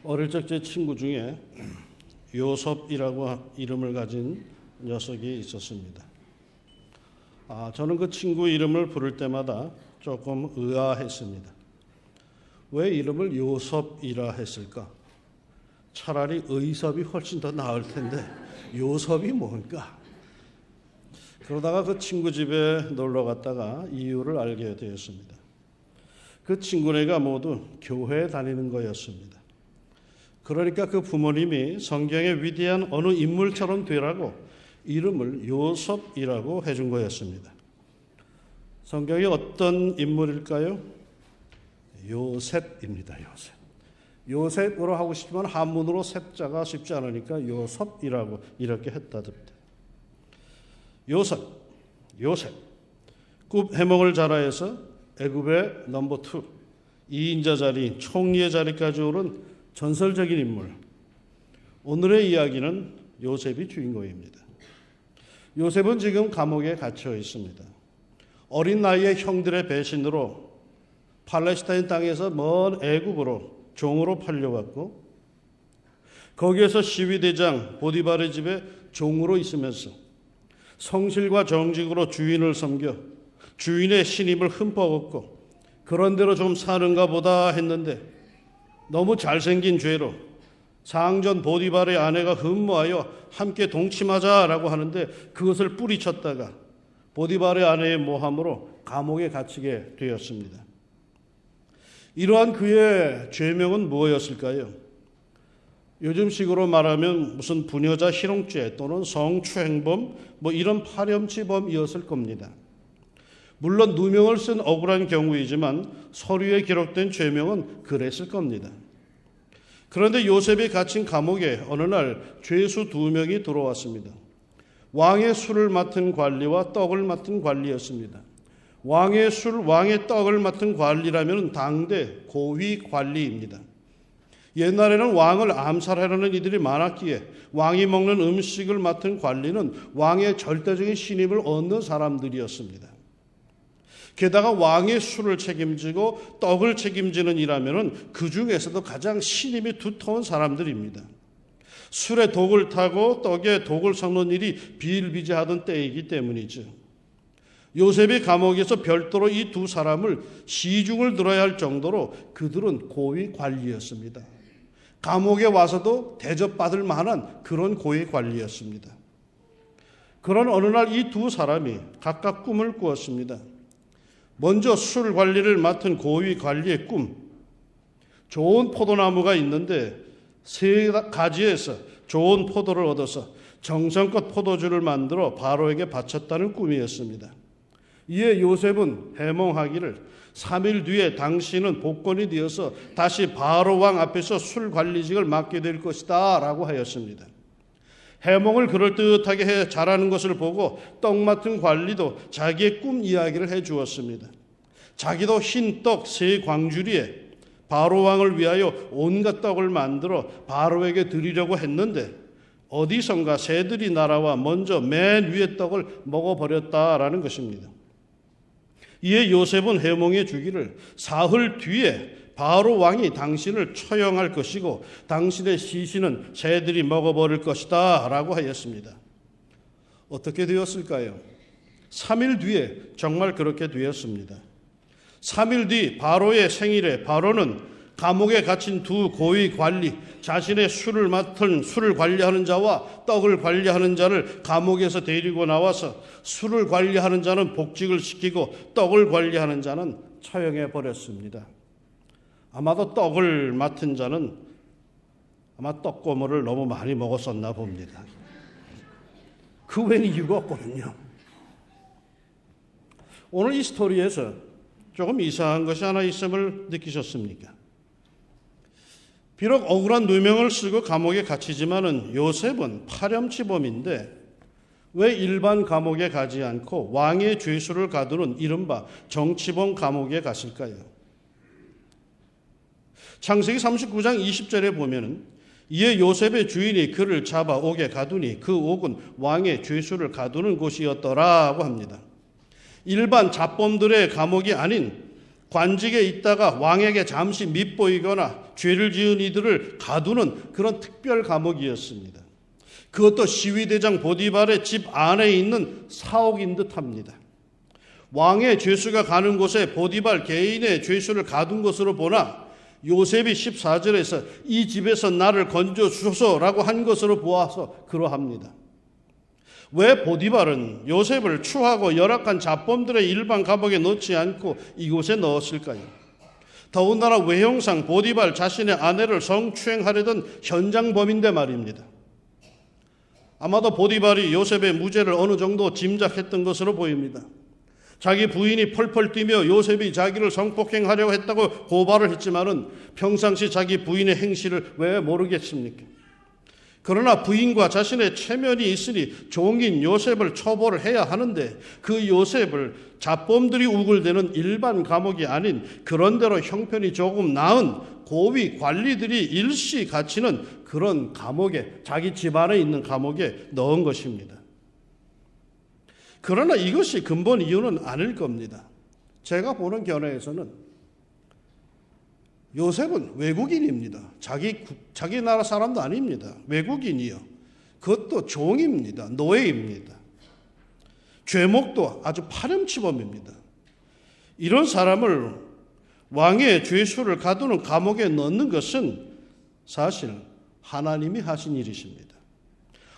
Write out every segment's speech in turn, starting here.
어릴 적 제 친구 중에 요섭이라고 이름을 가진 녀석이 있었습니다. 저는 그 친구 이름을 부를 때마다 조금 의아했습니다. 왜 이름을 요섭이라 했을까? 차라리 의섭이 훨씬 더 나을 텐데 요섭이 뭔가? 그러다가 그 친구 집에 놀러 갔다가 이유를 알게 되었습니다. 그 친구네가 모두 교회에 다니는 거였습니다. 그러니까 그 부모님이 성경의 위대한 어느 인물처럼 되라고 이름을 요섭이라고 해준 거였습니다. 성경이 어떤 인물일까요? 요셉입니다. 요셉. 요셉으로 하고 싶지만 한문으로 셉자가 쉽지 않으니까 요섭이라고 이렇게 했다던데. 요셉. 굽 해몽을 자라해서 애굽의 넘버 2, 2인자 자리, 총리의 자리까지 오른 전설적인 인물. 오늘의 이야기는 요셉이 주인공입니다. 요셉은 지금 감옥에 갇혀 있습니다. 어린 나이에 형들의 배신으로 팔레스타인 땅에서 먼 애굽으로 종으로 팔려갔고 거기에서 시위대장 보디발의 집에 종으로 있으면서 성실과 정직으로 주인을 섬겨 주인의 신임을 흠뻑 얻고 그런 대로 좀 사는가 보다 했는데 너무 잘생긴 죄로 상전 보디발의 아내가 흠모하여 함께 동침하자라고 하는데 그것을 뿌리쳤다가 보디발의 아내의 모함으로 감옥에 갇히게 되었습니다. 이러한 그의 죄명은 무엇이었을까요? 요즘식으로 말하면 무슨 부녀자 희롱죄 또는 성추행범 이런 파렴치범이었을 겁니다. 물론 누명을 쓴 억울한 경우이지만 서류에 기록된 죄명은 그랬을 겁니다. 그런데 요셉이 갇힌 감옥에 어느 날 죄수 2명이 들어왔습니다. 왕의 술을 맡은 관리와 떡을 맡은 관리였습니다. 왕의 술, 왕의 떡을 맡은 관리라면 당대 고위 관리입니다. 옛날에는 왕을 암살하려는 이들이 많았기에 왕이 먹는 음식을 맡은 관리는 왕의 절대적인 신임을 얻는 사람들이었습니다. 게다가 왕의 술을 책임지고 떡을 책임지는 이라면은 그 중에서도 가장 신임이 두터운 사람들입니다. 술에 독을 타고 떡에 독을 섞는 일이 비일비재하던 때이기 때문이죠. 요셉이 감옥에서 별도로 이 2 사람을 시중을 들어야 할 정도로 그들은 고위 관리였습니다. 감옥에 와서도 대접받을 만한 그런 고위 관리였습니다. 그런 어느 날 이 2 사람이 각각 꿈을 꾸었습니다. 먼저 술 관리를 맡은 고위 관리의 꿈. 좋은 포도나무가 있는데 3가지에서 좋은 포도를 얻어서 정성껏 포도주를 만들어 바로에게 바쳤다는 꿈이었습니다. 이에 요셉은 해몽하기를 3일 뒤에 당신은 복권이 되어서 다시 바로 왕 앞에서 술 관리직을 맡게 될 것이다 라고 하였습니다. 해몽을 그럴듯하게 해 잘하는 것을 보고 떡 맡은 관리도 자기의 꿈 이야기를 해 주었습니다. 자기도 흰 떡 3광주리에 바로 왕을 위하여 온갖 떡을 만들어 바로에게 드리려고 했는데 어디선가 새들이 날아와 먼저 맨 위의 떡을 먹어버렸다라는 것입니다. 이에 요셉은 해몽해 주기를 사흘 뒤에 바로 왕이 당신을 처형할 것이고 당신의 시신은 새들이 먹어버릴 것이다 라고 하였습니다. 어떻게 되었을까요? 3일 뒤에 정말 그렇게 되었습니다. 3일 뒤 바로의 생일에 바로는 감옥에 갇힌 2 고위 관리, 자신의 술을 관리하는 자와 떡을 관리하는 자를 감옥에서 데리고 나와서 술을 관리하는 자는 복직을 시키고 떡을 관리하는 자는 처형해 버렸습니다. 아마도 떡을 맡은 자는 아마 떡고물을 너무 많이 먹었었나 봅니다. 그 외엔 이유가 없거든요. 오늘 이 스토리에서 조금 이상한 것이 하나 있음을 느끼셨습니까? 비록 억울한 누명을 쓰고 감옥에 갇히지만은 요셉은 파렴치범인데 왜 일반 감옥에 가지 않고 왕의 죄수를 가두는 이른바 정치범 감옥에 갔을까요? 창세기 39장 20절에 보면은 이에 요셉의 주인이 그를 잡아 옥에 가두니 그 옥은 왕의 죄수를 가두는 곳이었더라고 합니다. 일반 잡범들의 감옥이 아닌 관직에 있다가 왕에게 잠시 밉보이거나 죄를 지은 이들을 가두는 그런 특별 감옥이었습니다. 그것도 시위대장 보디발의 집 안에 있는 사옥인 듯합니다. 왕의 죄수가 가는 곳에 보디발 개인의 죄수를 가둔 것으로 보나 요셉이 14절에서 이 집에서 나를 건져주소서라고 한 것으로 보아서 그러합니다. 왜 보디발은 요셉을 추하고 열악한 잡범들의 일반 감옥에 넣지 않고 이곳에 넣었을까요? 더군다나 외형상 보디발 자신의 아내를 성추행하려던 현장범인데 말입니다. 아마도 보디발이 요셉의 무죄를 어느 정도 짐작했던 것으로 보입니다. 자기 부인이 펄펄 뛰며 요셉이 자기를 성폭행하려고 했다고 고발을 했지만은 평상시 자기 부인의 행실을 왜 모르겠습니까? 그러나 부인과 자신의 체면이 있으니 종인 요셉을 처벌을 해야 하는데 그 요셉을 잡범들이 우글대는 일반 감옥이 아닌 그런대로 형편이 조금 나은 고위 관리들이 일시 갇히는 그런 감옥에, 자기 집안에 있는 감옥에 넣은 것입니다. 그러나 이것이 근본 이유는 아닐 겁니다. 제가 보는 견해에서는 요셉은 외국인입니다. 자기 나라 사람도 아닙니다. 외국인이요. 그것도 종입니다. 노예입니다. 죄목도 아주 파렴치범입니다. 이런 사람을 왕의 죄수를 가두는 감옥에 넣는 것은 사실 하나님이 하신 일이십니다.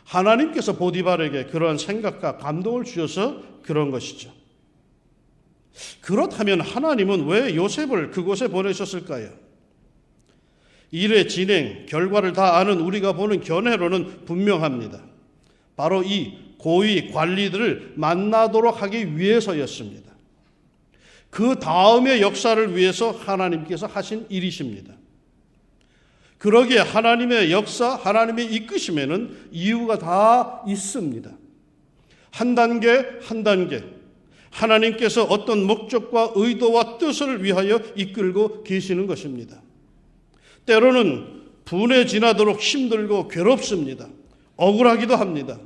하나님께서 보디발에게 그러한 생각과 감동을 주셔서 그런 것이죠. 그렇다면 하나님은 왜 요셉을 그곳에 보내셨을까요? 일의 진행, 결과를 다 아는 우리가 보는 견해로는 분명합니다. 바로 이 고위 관리들을 만나도록 하기 위해서였습니다. 그 다음의 역사를 위해서 하나님께서 하신 일이십니다. 그러기에 하나님의 역사, 하나님의 이끄심에는 이유가 다 있습니다. 한 단계 한 단계 하나님께서 어떤 목적과 의도와 뜻을 위하여 이끌고 계시는 것입니다. 때로는 분에 지나도록 힘들고 괴롭습니다. 억울하기도 합니다.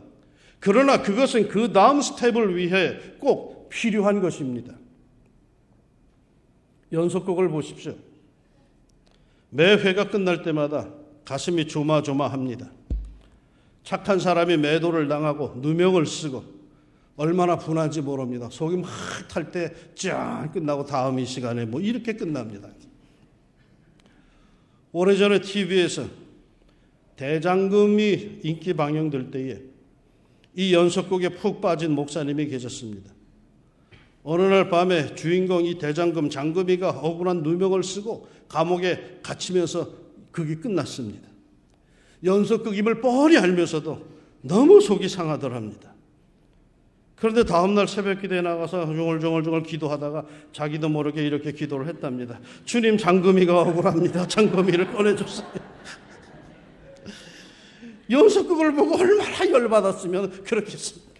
그러나 그것은 그 다음 스텝을 위해 꼭 필요한 것입니다. 연속극을 보십시오. 매 회가 끝날 때마다 가슴이 조마조마합니다. 착한 사람이 매도를 당하고 누명을 쓰고 얼마나 분한지 모릅니다. 속이 막 탈 때 짠 끝나고 다음 이 시간에 뭐 이렇게 끝납니다. 오래전에 TV에서 대장금이 인기 방영될 때에 이 연속극에 푹 빠진 목사님이 계셨습니다. 어느 날 밤에 주인공 이 대장금 장금이가 억울한 누명을 쓰고 감옥에 갇히면서 극이 끝났습니다. 연속극임을 뻔히 알면서도 너무 속이 상하더랍니다. 그런데 다음날 새벽 기도에 나가서 중얼중얼 기도하다가 자기도 모르게 이렇게 기도를 했답니다. 주님, 장금이가 억울합니다. 장금이를 꺼내줬어요. 연속극을 보고 얼마나 열받았으면 그렇겠습니까?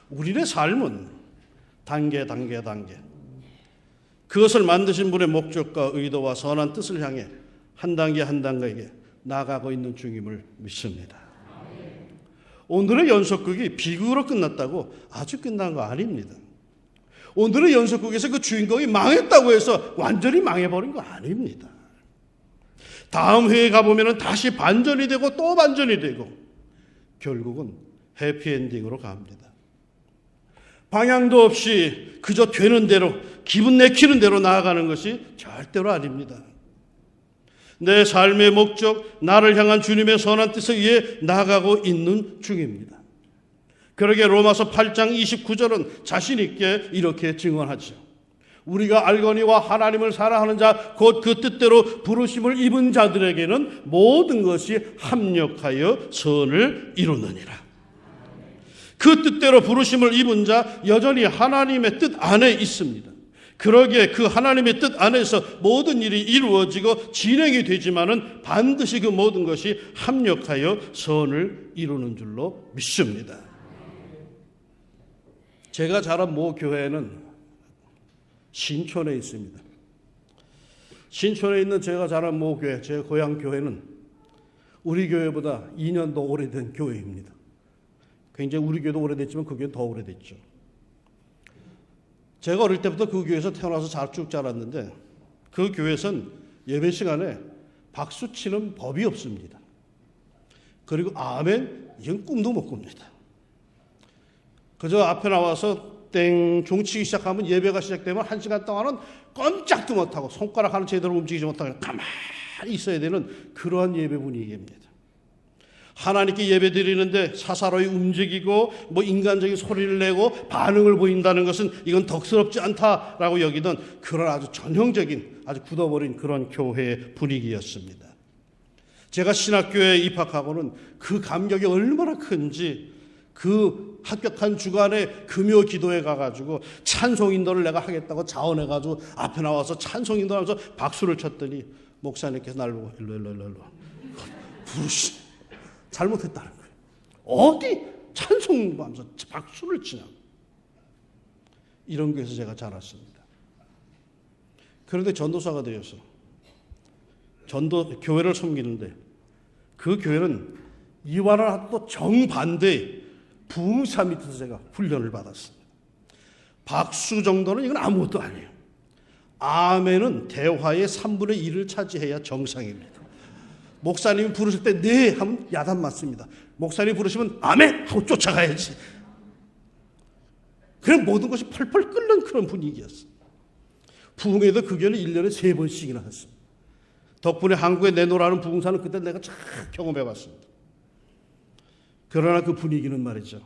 우리의 삶은 단계 그것을 만드신 분의 목적과 의도와 선한 뜻을 향해 한 단계 한 단계에 나아가고 있는 중임을 믿습니다. 오늘의 연속극이 비극으로 끝났다고 아주 끝난 거 아닙니다. 오늘의 연속극에서 그 주인공이 망했다고 해서 완전히 망해버린 거 아닙니다. 다음 회에 가보면 다시 반전이 되고 또 반전이 되고 결국은 해피엔딩으로 갑니다. 방향도 없이 그저 되는 대로 기분 내키는 대로 나아가는 것이 절대로 아닙니다. 내 삶의 목적, 나를 향한 주님의 선한 뜻에 의해 나아가고 있는 중입니다. 그러게 로마서 8장 29절은 자신 있게 이렇게 증언하죠. 우리가 알거니와 하나님을 사랑하는 자 곧 그 뜻대로 부르심을 입은 자들에게는 모든 것이 합력하여 선을 이루느니라. 그 뜻대로 부르심을 입은 자 여전히 하나님의 뜻 안에 있습니다. 그러기에 그 하나님의 뜻 안에서 모든 일이 이루어지고 진행이 되지만은 반드시 그 모든 것이 합력하여 선을 이루는 줄로 믿습니다. 제가 자란 모 교회는 신촌에 있습니다. 신촌에 있는 제가 자란 모 교회, 제 고향 교회는 우리 교회보다 2년 더 오래된 교회입니다. 굉장히 우리 교회도 오래됐지만 그 교회는 더 오래됐죠. 제가 어릴 때부터 그 교회에서 태어나서 쭉 자랐는데 그 교회에서는 예배 시간에 박수 치는 법이 없습니다. 그리고 아멘 이건 꿈도 못 꿉니다. 그저 앞에 나와서 땡 종치기 시작하면 예배가 시작되면 1시간 동안은 꼼짝도 못하고 손가락 하나 제대로 움직이지 못하고 가만히 있어야 되는 그러한 예배 분위기입니다. 하나님께 예배 드리는데 사사로이 움직이고 인간적인 소리를 내고 반응을 보인다는 것은 이건 덕스럽지 않다라고 여기던 그런 아주 전형적인 아주 굳어버린 그런 교회의 분위기였습니다. 제가 신학교에 입학하고는 그 감격이 얼마나 큰지 그 합격한 주간에 금요 기도회 가가지고 찬송인도를 내가 하겠다고 자원해가지고 앞에 나와서 찬송인도 하면서 박수를 쳤더니 목사님께서 날 보고 일로 부르시 잘못했다는 거예요. 어디 찬송하면서 박수를 치냐. 이런 교회에서 제가 자랐습니다. 그런데 전도사가 되어서 교회를 섬기는데 그 교회는 이와는 또 정반대의 부흥사 밑에서 제가 훈련을 받았습니다. 박수 정도는 이건 아무것도 아니에요. 아멘은 대화의 3분의 1을 차지해야 정상입니다. 목사님이 부르실 때 네 하면 야단 맞습니다. 목사님이 부르시면 아멘 하고 쫓아가야지. 그냥 모든 것이 펄펄 끓는 그런 분위기였어요. 부흥회도 그 교회는 1년에 3번씩이나 했습니다. 덕분에 한국에 내놓으라는 부흥사는 그때 내가 잘 경험해봤습니다. 그러나 그 분위기는 말이죠.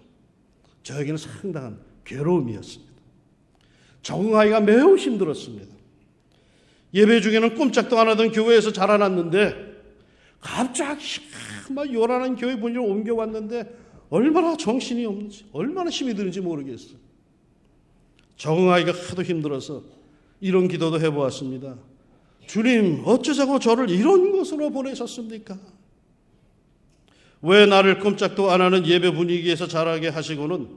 저에게는 상당한 괴로움이었습니다. 적응하기가 매우 힘들었습니다. 예배 중에는 꼼짝도 안 하던 교회에서 자라났는데 갑자기 막 요란한 교회 분위기로 옮겨왔는데 얼마나 정신이 없는지 얼마나 힘이 드는지 모르겠어요. 적응하기가 하도 힘들어서 이런 기도도 해보았습니다. 주님 어쩌자고 저를 이런 곳으로 보내셨습니까? 왜 나를 꼼짝도 안 하는 예배 분위기에서 자라게 하시고는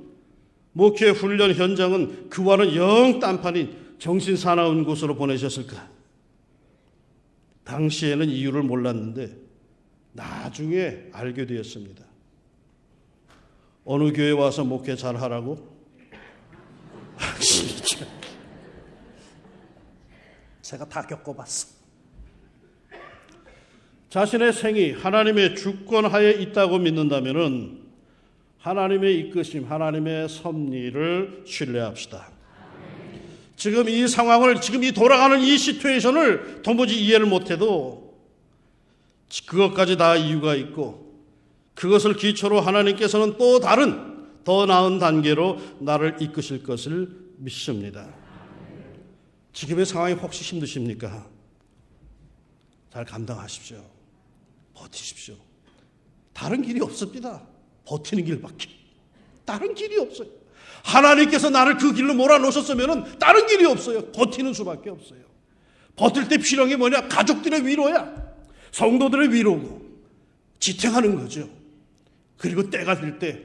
목회 훈련 현장은 그와는 영 딴판인 정신 사나운 곳으로 보내셨을까? 당시에는 이유를 몰랐는데 나중에 알게 되었습니다. 어느 교회 와서 목회 잘하라고? 제가 다 겪어봤어. 자신의 생이 하나님의 주권하에 있다고 믿는다면 하나님의 이끄심, 하나님의 섭리를 신뢰합시다. 지금 이 상황을, 지금 이 돌아가는 이 시츄에이션을 도무지 이해를 못해도 그것까지 다 이유가 있고 그것을 기초로 하나님께서는 또 다른 더 나은 단계로 나를 이끄실 것을 믿습니다. 지금의 상황이 혹시 힘드십니까? 잘 감당하십시오. 버티십시오. 다른 길이 없습니다. 버티는 길밖에. 다른 길이 없어요. 하나님께서 나를 그 길로 몰아넣으셨으면 다른 길이 없어요. 버티는 수밖에 없어요. 버틸 때 필요한 게 뭐냐? 가족들의 위로야. 성도들의 위로고 지탱하는 거죠. 그리고 때가 될 때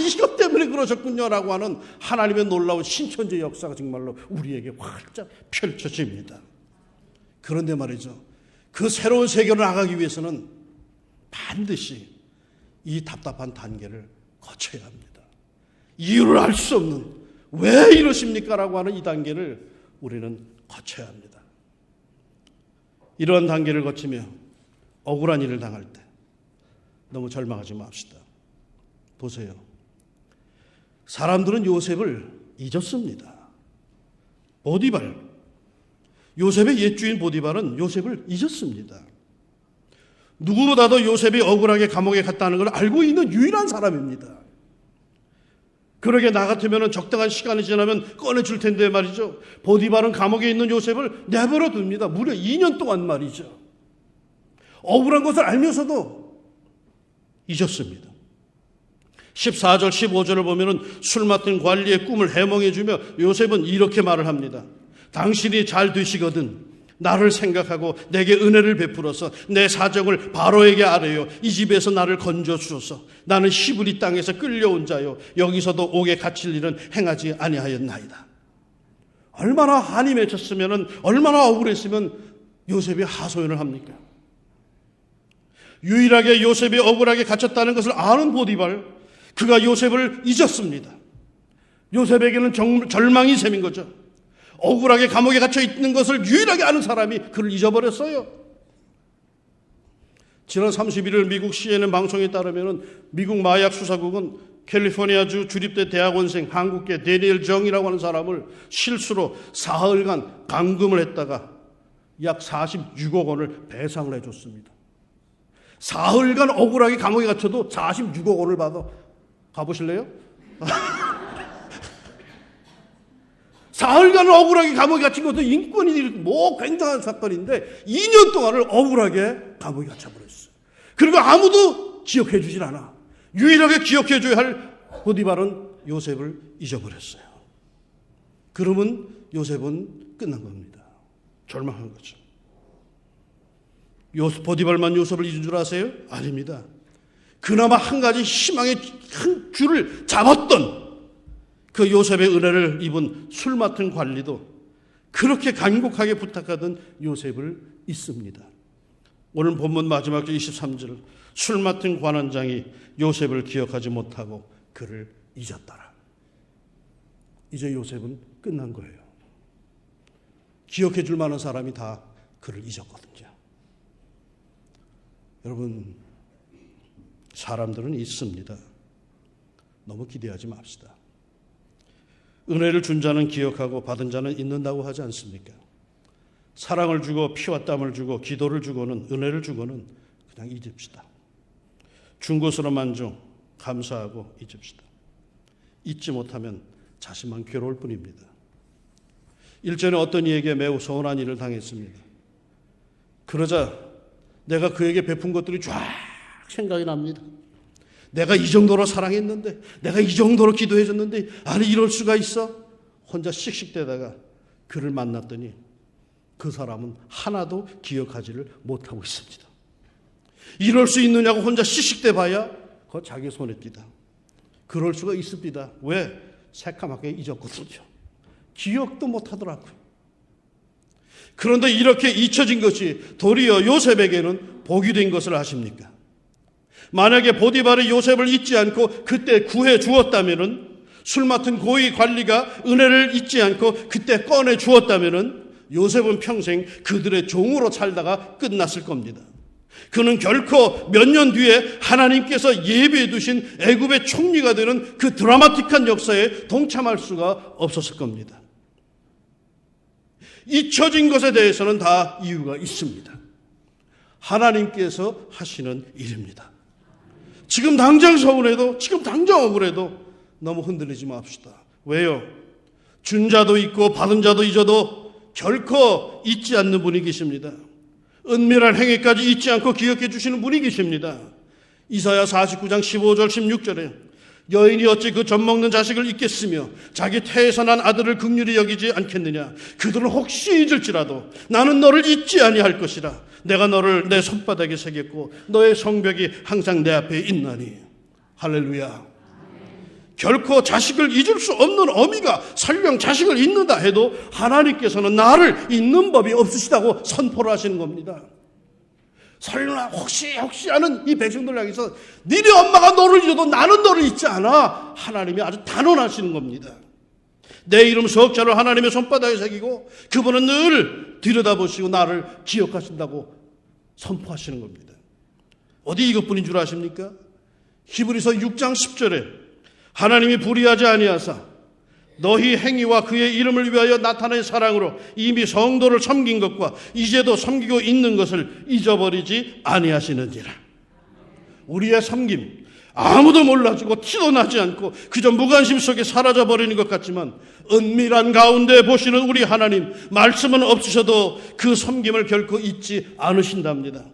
이것 때문에 그러셨군요 라고 하는 하나님의 놀라운 신천지 역사가 정말로 우리에게 활짝 펼쳐집니다. 그런데 말이죠, 그 새로운 세계로 나가기 위해서는 반드시 이 답답한 단계를 거쳐야 합니다. 이유를 알 수 없는 왜 이러십니까 라고 하는 이 단계를 우리는 거쳐야 합니다. 이러한 단계를 거치며 억울한 일을 당할 때 너무 절망하지 맙시다. 보세요. 사람들은 요셉을 잊었습니다. 보디발, 요셉의 옛주인 보디발은 요셉을 잊었습니다. 누구보다도 요셉이 억울하게 감옥에 갔다는 걸 알고 있는 유일한 사람입니다. 그러게 나 같으면 적당한 시간이 지나면 꺼내줄 텐데 말이죠. 보디발은 감옥에 있는 요셉을 내버려 둡니다. 무려 2년 동안 말이죠. 억울한 것을 알면서도 잊었습니다. 14절 15절을 보면 술 맡은 관리의 꿈을 해몽해주며 요셉은 이렇게 말을 합니다. 당신이 잘 되시거든 나를 생각하고 내게 은혜를 베풀어서 내 사정을 바로에게 아뢰요. 이 집에서 나를 건져 주소서. 나는 히브리 땅에서 끌려온 자요 여기서도 옥에 갇힐 일은 행하지 아니하였나이다. 얼마나 한이 맺혔으면, 얼마나 억울했으면 요셉이 하소연을 합니까? 유일하게 요셉이 억울하게 갇혔다는 것을 아는 보디발, 그가 요셉을 잊었습니다. 요셉에게는 절망이 셈인 거죠. 억울하게 감옥에 갇혀 있는 것을 유일하게 아는 사람이 그를 잊어버렸어요. 지난 31일 미국 CNN 방송에 따르면 미국 마약 수사국은 캘리포니아주 주립대 대학원생 한국계 데니엘 정이라고 하는 사람을 실수로 사흘간 감금을 했다가 약 46억 원을 배상을 해줬습니다. 사흘간 억울하게 감옥에 갇혀도 46억 원을 받아. 가보실래요? 사흘간 억울하게 감옥에 갇힌 것도 인권이 굉장한 사건인데 2년 동안을 억울하게 감옥에 갇혀버렸어요. 그리고 아무도 기억해 주질 않아. 유일하게 기억해 줘야 할 보디발은 요셉을 잊어버렸어요. 그러면 요셉은 끝난 겁니다. 절망한 거죠. 보디발만 요셉을 잊은 줄 아세요? 아닙니다. 그나마 한 가지 희망의 큰 줄을 잡았던 그 요셉의 은혜를 입은 술 맡은 관리도 그렇게 간곡하게 부탁하던 요셉을 잊습니다. 오늘 본문 마지막 절 23절, 술 맡은 관원장이 요셉을 기억하지 못하고 그를 잊었더라. 이제 요셉은 끝난 거예요. 기억해 줄 만한 사람이 다 그를 잊었거든요. 여러분, 사람들은 있습니다. 너무 기대하지 맙시다. 은혜를 준 자는 기억하고 받은 자는 잊는다고 하지 않습니까? 사랑을 주고 피와 땀을 주고 기도를 주고는 은혜를 주고는 그냥 잊읍시다. 준 것으로 만족, 감사하고 잊읍시다. 잊지 못하면 자신만 괴로울 뿐입니다. 일전에 어떤 이에게 매우 서운한 일을 당했습니다. 그러자 내가 그에게 베푼 것들이 쫙 생각이 납니다. 내가 이 정도로 사랑했는데, 내가 이 정도로 기도해줬는데, 아니 이럴 수가 있어? 혼자 씩씩대다가 그를 만났더니 그 사람은 하나도 기억하지를 못하고 있습니다. 이럴 수 있느냐고 혼자 씩씩대봐야 그거 자기 손에 띄다. 그럴 수가 있습니다. 왜? 새까맣게 잊었거든요. 기억도 못하더라고요. 그런데 이렇게 잊혀진 것이 도리어 요셉에게는 복이 된 것을 아십니까? 만약에 보디발이 요셉을 잊지 않고 그때 구해 주었다면은, 술 맡은 고위 관리가 은혜를 잊지 않고 그때 꺼내 주었다면은 요셉은 평생 그들의 종으로 살다가 끝났을 겁니다. 그는 결코 몇 년 뒤에 하나님께서 예비해 두신 애굽의 총리가 되는 그 드라마틱한 역사에 동참할 수가 없었을 겁니다. 잊혀진 것에 대해서는 다 이유가 있습니다. 하나님께서 하시는 일입니다. 지금 당장 서운해도, 지금 당장 억울해도 너무 흔들리지 맙시다. 왜요? 준 자도 있고 받은 자도 잊어도 결코 잊지 않는 분이 계십니다. 은밀한 행위까지 잊지 않고 기억해 주시는 분이 계십니다. 이사야 49장 15절 16절에 여인이 어찌 그 젖먹는 자식을 잊겠으며 자기 태에서 난 아들을 긍휼히 여기지 않겠느냐. 그들은 혹시 잊을지라도 나는 너를 잊지 아니할 것이라. 내가 너를 내 손바닥에 새겼고 너의 성벽이 항상 내 앞에 있나니. 할렐루야. 결코 자식을 잊을 수 없는 어미가 설령 자식을 잊는다 해도 하나님께서는 나를 잊는 법이 없으시다고 선포를 하시는 겁니다. 설령 혹시 하는 이 백성들 향해서 니네 엄마가 너를 잊어도 나는 너를 잊지 않아. 하나님이 아주 단언하시는 겁니다. 내 이름 석자를 하나님의 손바닥에 새기고 그분은 늘 들여다보시고 나를 기억하신다고 선포하시는 겁니다. 어디 이것뿐인 줄 아십니까? 히브리서 6장 10절에 하나님이 불의하지 아니하사 너희 행위와 그의 이름을 위하여 나타낸 사랑으로 이미 성도를 섬긴 것과 이제도 섬기고 있는 것을 잊어버리지 아니하시는지라. 우리의 섬김 아무도 몰라주고 티도 나지 않고 그저 무관심 속에 사라져버리는 것 같지만 은밀한 가운데 보시는 우리 하나님, 말씀은 없으셔도 그 섬김을 결코 잊지 않으신답니다.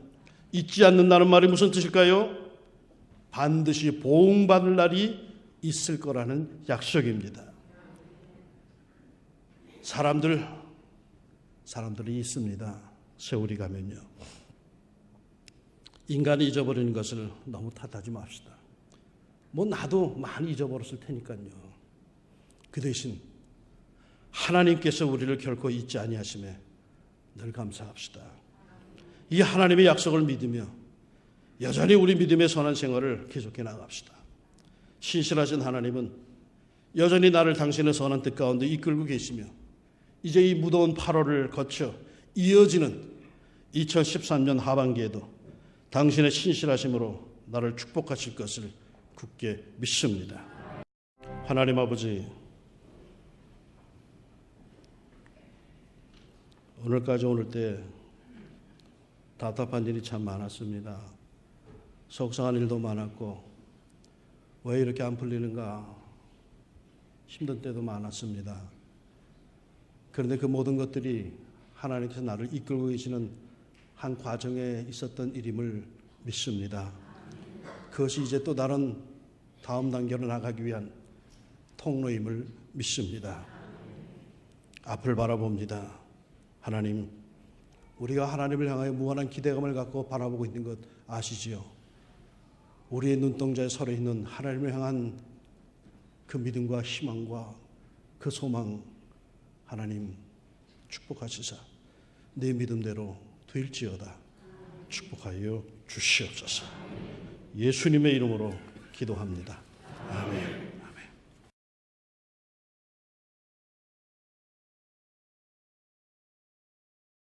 잊지 않는다는 말이 무슨 뜻일까요? 반드시 보응받을 날이 있을 거라는 약속입니다. 사람들이 있습니다. 세월이 가면요. 인간이 잊어버리는 것을 너무 탓하지 맙시다. 나도 많이 잊어버렸을 테니까요. 그 대신 하나님께서 우리를 결코 잊지 아니하심에 늘 감사합시다. 이 하나님의 약속을 믿으며 여전히 우리 믿음의 선한 생활을 계속해 나갑시다. 신실하신 하나님은 여전히 나를 당신의 선한 뜻 가운데 이끌고 계시며 이제 이 무더운 8월을 거쳐 이어지는 2013년 하반기에도 당신의 신실하심으로 나를 축복하실 것을 굳게 믿습니다. 하나님 아버지, 오늘까지 오늘 때 답답한 일이 참 많았습니다. 속상한 일도 많았고 왜 이렇게 안 풀리는가 힘든 때도 많았습니다. 그런데 그 모든 것들이 하나님께서 나를 이끌고 계시는 한 과정에 있었던 일임을 믿습니다. 그것이 이제 또 다른 다음 단계로 나가기 위한 통로임을 믿습니다. 앞을 바라봅니다. 하나님, 우리가 하나님을 향하여 무한한 기대감을 갖고 바라보고 있는 것 아시지요? 우리의 눈동자에 서려 있는 하나님을 향한 그 믿음과 희망과 그 소망, 하나님 축복하시사 내 믿음대로 될지어다 축복하여 주시옵소서. 예수님의 이름으로 기도합니다. 아멘.